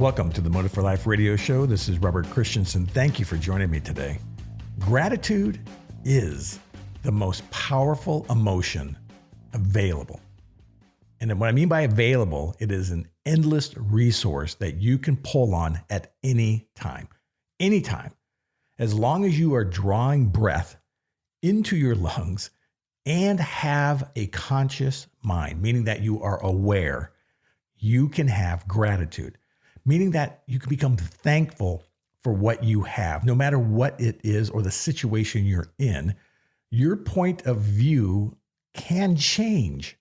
Welcome to the Motive for Life radio show. This is Robert Christensen. Thank you for joining me today. Gratitude is the most powerful emotion available. And what I mean by available, it is an endless resource that you can pull on at any time. Anytime. As long as you are drawing breath into your lungs and have a conscious mind, meaning that you are aware, you can have gratitude. Meaning that you can become thankful for what you have, no matter what it is or the situation you're in. Your point of view can change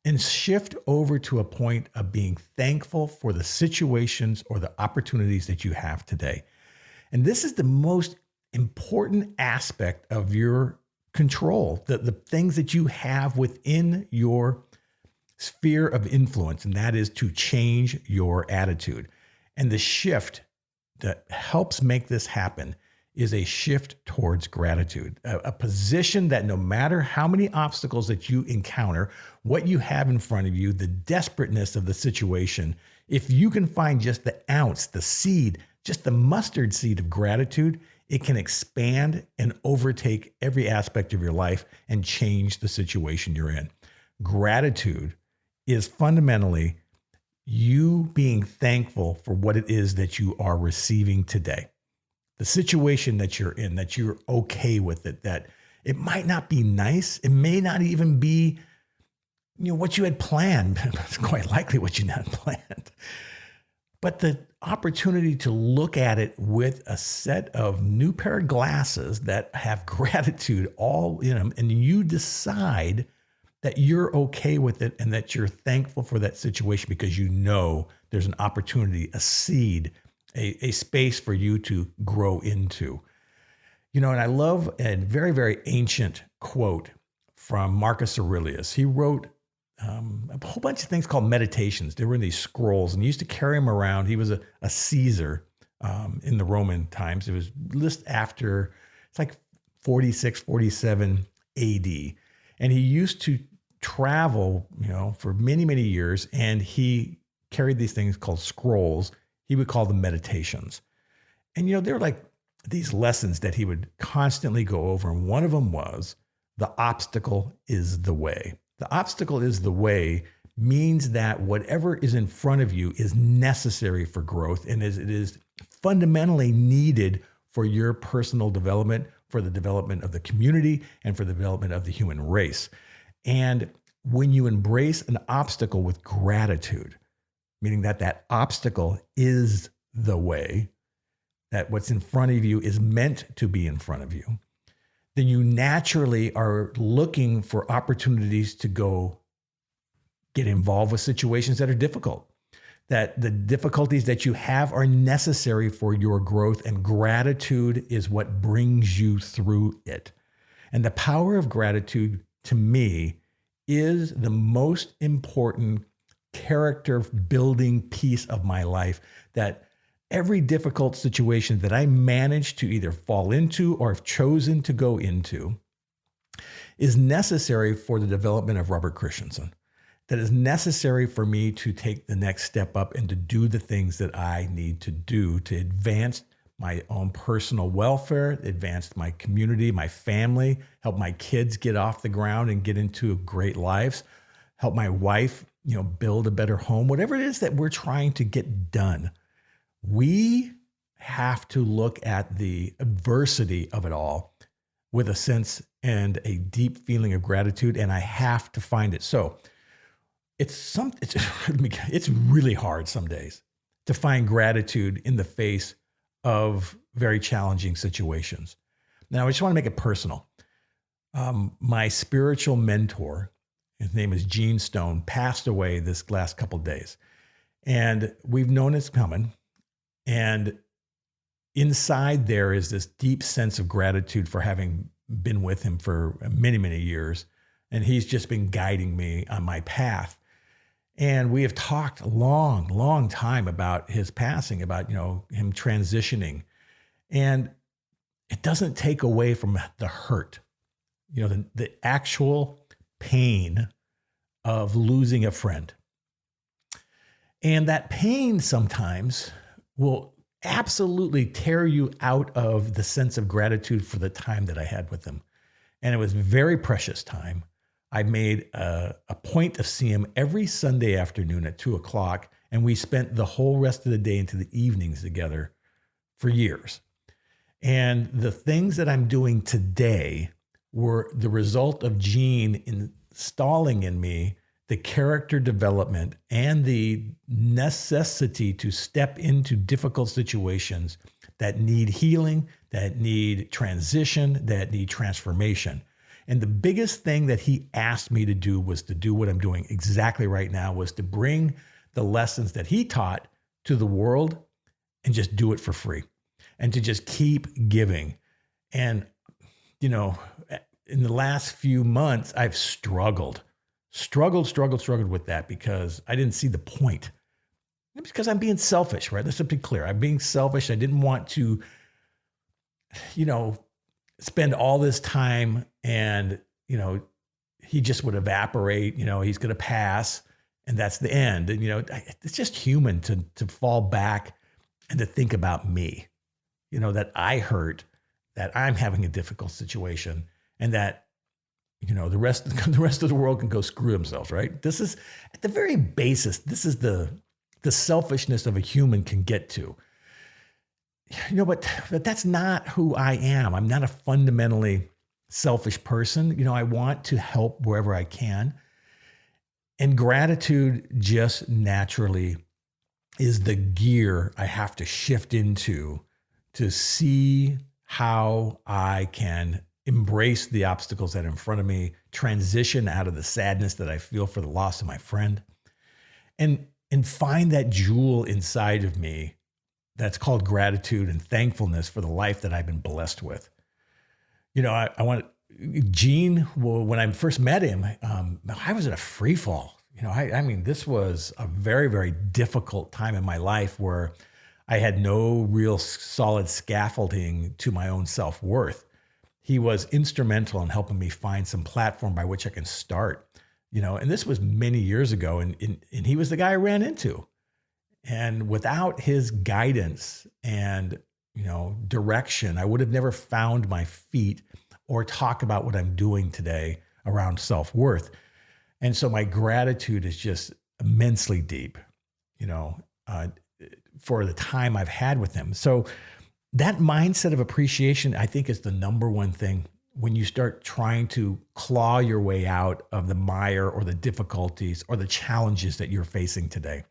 and shift over to a point of being thankful for the situations or the opportunities that you have today. And this is the most important aspect of your control, the things that you have within your sphere of influence, and that is to change your attitude. And the shift that helps make this happen is a shift towards gratitude, a position that no matter how many obstacles that you encounter, what you have in front of you, the desperateness of the situation, if you can find just the ounce, the seed, just the mustard seed of gratitude, it can expand and overtake every aspect of your life and change the situation you're in. Gratitude is fundamentally you being thankful for what it is that you are receiving today. The situation that you're in, that you're okay with it, that it might not be nice. It may not even be, what you had planned. It's quite likely what you had planned. But the opportunity to look at it with a set of new pair of glasses that have gratitude all in them, and you decide that you're okay with it and that you're thankful for that situation because you know there's an opportunity, a seed, a space for you to grow into. And I love a very, very ancient quote from Marcus Aurelius. He wrote a whole bunch of things called meditations. They were in these scrolls, and he used to carry them around. He was a Caesar in the Roman times. It was just after, it's like 46, 47 AD. And he used to travel, for many, many years, and he carried these things called scrolls. He would call them meditations. And, they're like these lessons that he would constantly go over. And one of them was, the obstacle is the way. The obstacle is the way means that whatever is in front of you is necessary for growth, and it is fundamentally needed for your personal development, for the development of the community, and for the development of the human race. And when you embrace an obstacle with gratitude, meaning that obstacle is the way, that what's in front of you is meant to be in front of you, then you naturally are looking for opportunities to go get involved with situations that are difficult, that the difficulties that you have are necessary for your growth, and gratitude is what brings you through it. And the power of gratitude, to me, is the most important character building piece of my life, that every difficult situation that I managed to either fall into or have chosen to go into is necessary for the development of Robert Christensen. That is necessary for me to take the next step up and to do the things that I need to do to advance my own personal welfare, advance my community, my family, help my kids get off the ground and get into great lives, help my wife, build a better home, whatever it is that we're trying to get done. We have to look at the adversity of it all with a sense and a deep feeling of gratitude, and I have to find it. So it's really hard some days to find gratitude in the face of very challenging situations. Now, I just want to make it personal. My spiritual mentor, his name is Gene Stone, passed away this last couple of days. And we've known it's coming. And inside there is this deep sense of gratitude for having been with him for many, many years. And he's just been guiding me on my path. And we have talked a long, long time about his passing, about, him transitioning. And it doesn't take away from the hurt, the actual pain of losing a friend. And that pain sometimes will absolutely tear you out of the sense of gratitude for the time that I had with him. And it was very precious time. I made a point of seeing him every Sunday afternoon at 2:00, and we spent the whole rest of the day into the evenings together for years. And the things that I'm doing today were the result of Gene installing in me the character development and the necessity to step into difficult situations that need healing, that need transition, that need transformation. And the biggest thing that he asked me to do was to do what I'm doing exactly right now, was to bring the lessons that he taught to the world and just do it for free and to just keep giving. And, in the last few months, I've struggled with that because I didn't see the point. It's because I'm being selfish, right? Let's be clear. I'm being selfish. I didn't want to, spend all this time and, he just would evaporate, he's going to pass and that's the end. And, it's just human to fall back and to think about me, that I hurt, that I'm having a difficult situation and that, the rest of the world can go screw themselves, right? This is at the very basis. This is the selfishness of a human can get to. But that's not who I am. I'm not a fundamentally selfish person. I want to help wherever I can. And gratitude just naturally is the gear I have to shift into to see how I can embrace the obstacles that are in front of me, transition out of the sadness that I feel for the loss of my friend, and find that jewel inside of me that's called gratitude and thankfulness for the life that I've been blessed with. I want Gene, when I first met him, I was in a free fall. This was a very, very difficult time in my life where I had no real solid scaffolding to my own self-worth. He was instrumental in helping me find some platform by which I can start, and this was many years ago. And he was the guy I ran into. And without his guidance and, direction, I would have never found my feet or talk about what I'm doing today around self-worth. And so my gratitude is just immensely deep, for the time I've had with him. So that mindset of appreciation, I think, is the number one thing when you start trying to claw your way out of the mire or the difficulties or the challenges that you're facing today.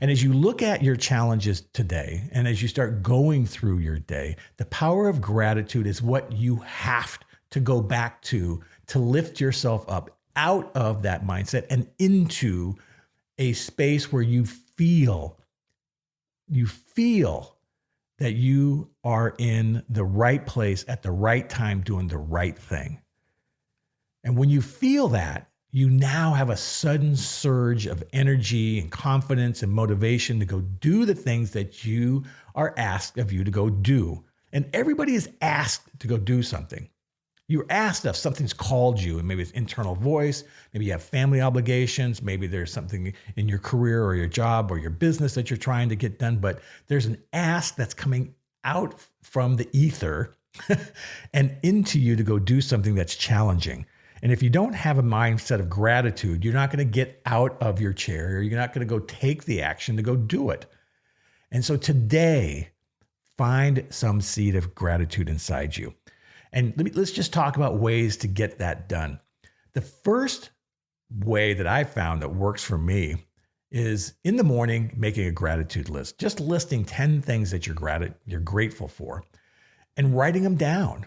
And as you look at your challenges today, and as you start going through your day, the power of gratitude is what you have to go back to lift yourself up out of that mindset and into a space where you feel that you are in the right place at the right time doing the right thing. And when you feel that, you now have a sudden surge of energy and confidence and motivation to go do the things that you are asked of you to go do. And everybody is asked to go do something. You're asked if something's called you, and maybe it's internal voice, maybe you have family obligations, maybe there's something in your career or your job or your business that you're trying to get done, but there's an ask that's coming out from the ether and into you to go do something that's challenging. And if you don't have a mindset of gratitude, you're not going to get out of your chair, or you're not going to go take the action to go do it. And so today, find some seed of gratitude inside you. And let's just talk about ways to get that done. The first way that I found that works for me is in the morning, making a gratitude list, just listing 10 things that you're grateful for and writing them down.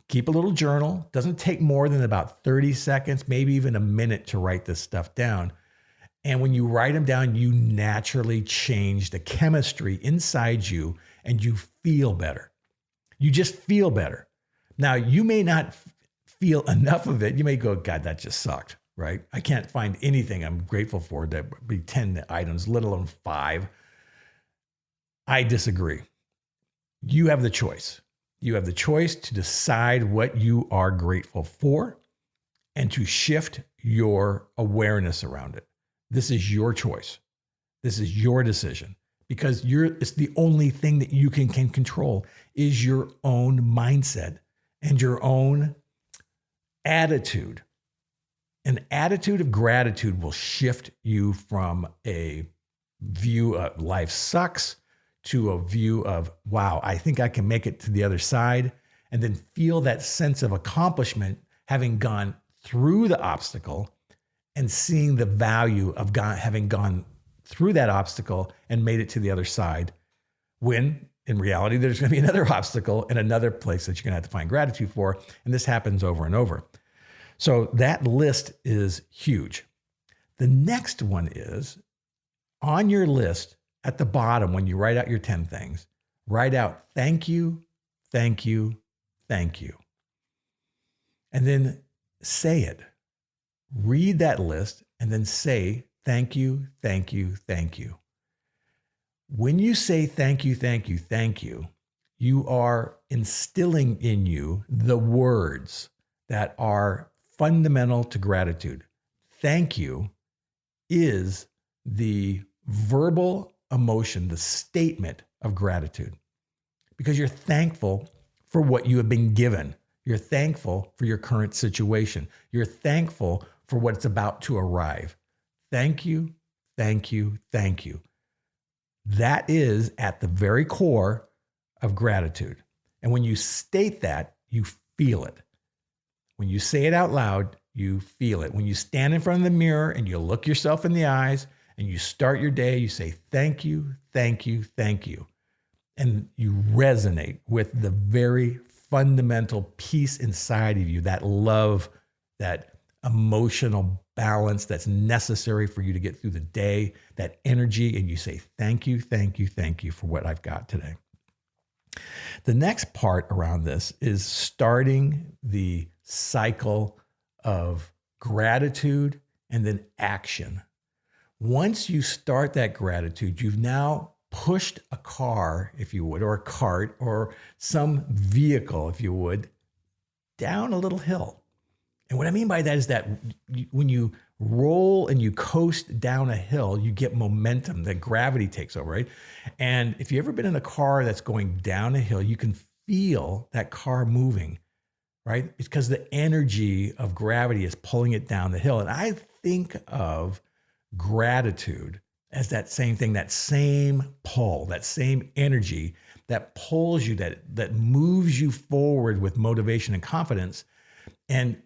Keep a little journal. Doesn't take more than about 30 seconds, maybe even a minute to write this stuff down. And when you write them down, you naturally change the chemistry inside you and you feel better. You just feel better. Now, you may not feel enough of it. You may go, God, that just sucked, right? I can't find anything I'm grateful for that would be 10 items, let alone 5. I disagree. You have the choice. You have the choice to decide what you are grateful for and to shift your awareness around it. This is your choice. This is your decision because it's the only thing that you can control is your own mindset and your own attitude. An attitude of gratitude will shift you from a view of life sucks to a view of, wow, I think I can make it to the other side. And then feel that sense of accomplishment, having gone through the obstacle and seeing the value of having gone through that obstacle and made it to the other side. When in reality, there's going to be another obstacle and another place that you're going to have to find gratitude for. And this happens over and over. So that list is huge. The next one is on your list at the bottom, when you write out your 10 things, write out thank you, thank you, thank you. And then say it. Read that list and then say thank you, thank you, thank you. When you say thank you, thank you, thank you, you are instilling in you the words that are fundamental to gratitude. Thank you is the verbal emotion, the statement of gratitude, because you're thankful for what you have been given. You're thankful for your current situation. You're thankful for what's about to arrive. Thank you, thank you, thank you. That is at the very core of gratitude. And when you state that, you feel it. When you say it out loud, you feel it. When you stand in front of the mirror and you look yourself in the eyes and you start your day, you say, thank you, thank you, thank you. And you resonate with the very fundamental piece inside of you, that love, that emotional balance that's necessary for you to get through the day, that energy, and you say, thank you, thank you, thank you for what I've got today. The next part around this is starting the cycle of gratitude and then action. Once you start that gratitude, you've now pushed a car, if you would, or a cart, or some vehicle, if you would, down a little hill. And what I mean by that is that when you roll and you coast down a hill, you get momentum, that gravity takes over, right? And if you've ever been in a car that's going down a hill, you can feel that car moving, right? It's because the energy of gravity is pulling it down the hill. And I think of gratitude as that same thing, that same pull, that same energy that pulls you, that moves you forward with motivation and confidence. And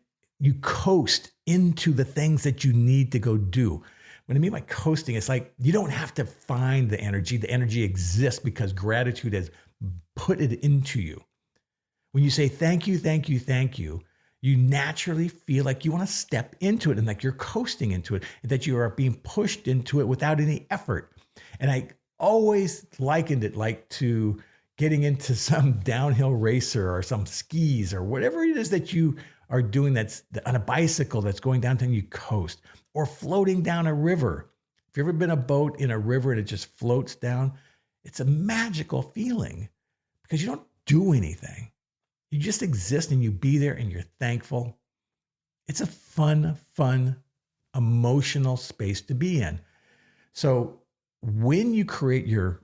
you coast into the things that you need to go do. What I mean by coasting, it's like you don't have to find the energy. The energy exists because gratitude has put it into you. When you say thank you, thank you, thank you, you naturally feel like you want to step into it and like you're coasting into it, that you are being pushed into it without any effort. And I always likened it like to getting into some downhill racer or some skis or whatever it is that you are doing that's on a bicycle that's going down and you coast, or floating down a river. If you've ever been a boat in a river and it just floats down, it's a magical feeling because you don't do anything. You just exist and you be there and you're thankful. It's a fun, emotional space to be in. So when you create your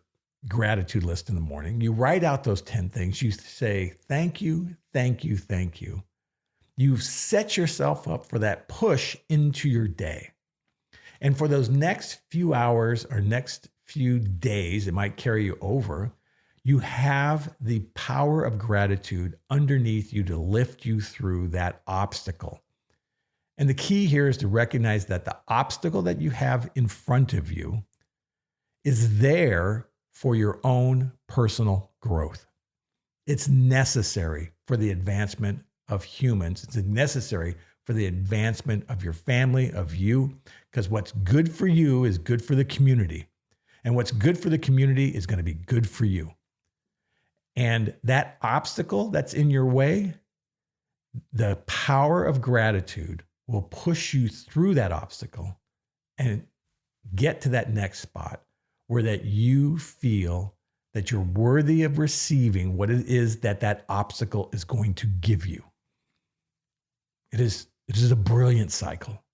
gratitude list in the morning, you write out those 10 things. You say, thank you, thank you, thank you. You set yourself up for that push into your day. And for those next few hours or next few days, it might carry you over, you have the power of gratitude underneath you to lift you through that obstacle. And the key here is to recognize that the obstacle that you have in front of you is there for your own personal growth. It's necessary for the advancement of humans. It's necessary for the advancement of your family, of you, because what's good for you is good for the community. And what's good for the community is going to be good for you. And that obstacle that's in your way, the power of gratitude will push you through that obstacle and get to that next spot where that you feel that you're worthy of receiving what it is that obstacle is going to give you. It is a brilliant cycle.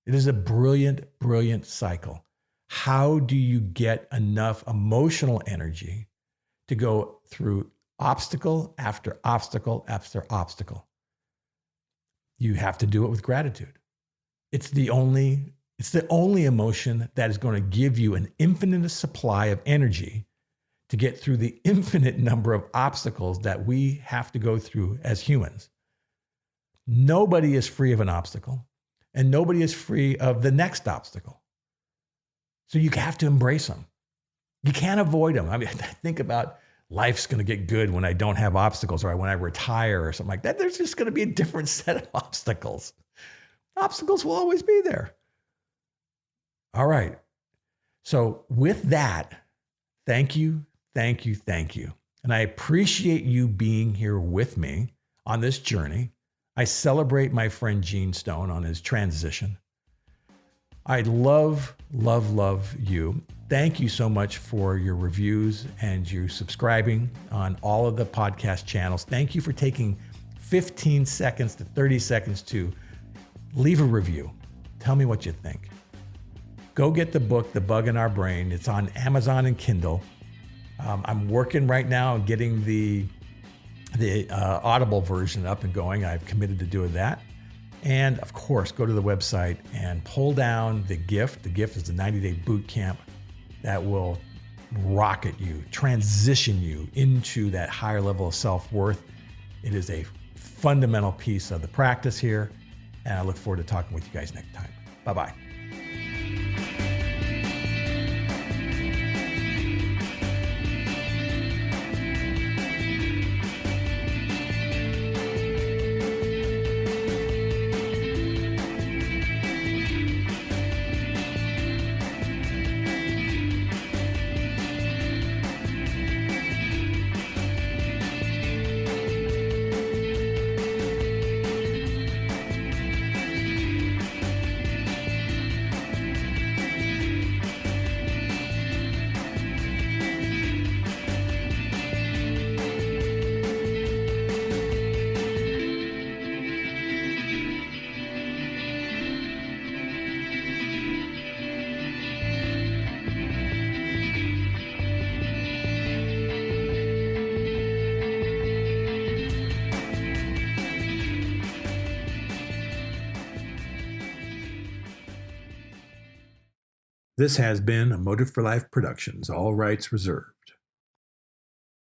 It is a brilliant cycle. How do you get enough emotional energy to go through obstacle after obstacle after obstacle? You have to do it with gratitude. It's the only emotion that is going to give you an infinite supply of energy to get through the infinite number of obstacles that we have to go through as humans. Nobody is free of an obstacle, and nobody is free of the next obstacle. So you have to embrace them. You can't avoid them. I mean, think about life's going to get good when I don't have obstacles, or when I retire or something like that. There's just going to be a different set of obstacles. Obstacles will always be there. All right. So with that, thank you. And I appreciate you being here with me on this journey. I celebrate my friend Gene Stone on his transition. I love you. Thank you so much for your reviews and you subscribing on all of the podcast channels. Thank you for taking 15 seconds to 30 seconds to leave a review. Tell me what you think. Go get the book, The Bug in Our Brain. It's on Amazon and Kindle. I'm working right now on getting the Audible version up and going. I've committed to doing that. And of course, go to the website and pull down the gift. The gift is the 90-day boot camp that will rocket you, transition you into that higher level of self-worth. It is a fundamental piece of the practice here. And I look forward to talking with you guys next time. Bye-bye. This has been a Motive for Life Productions, all rights reserved.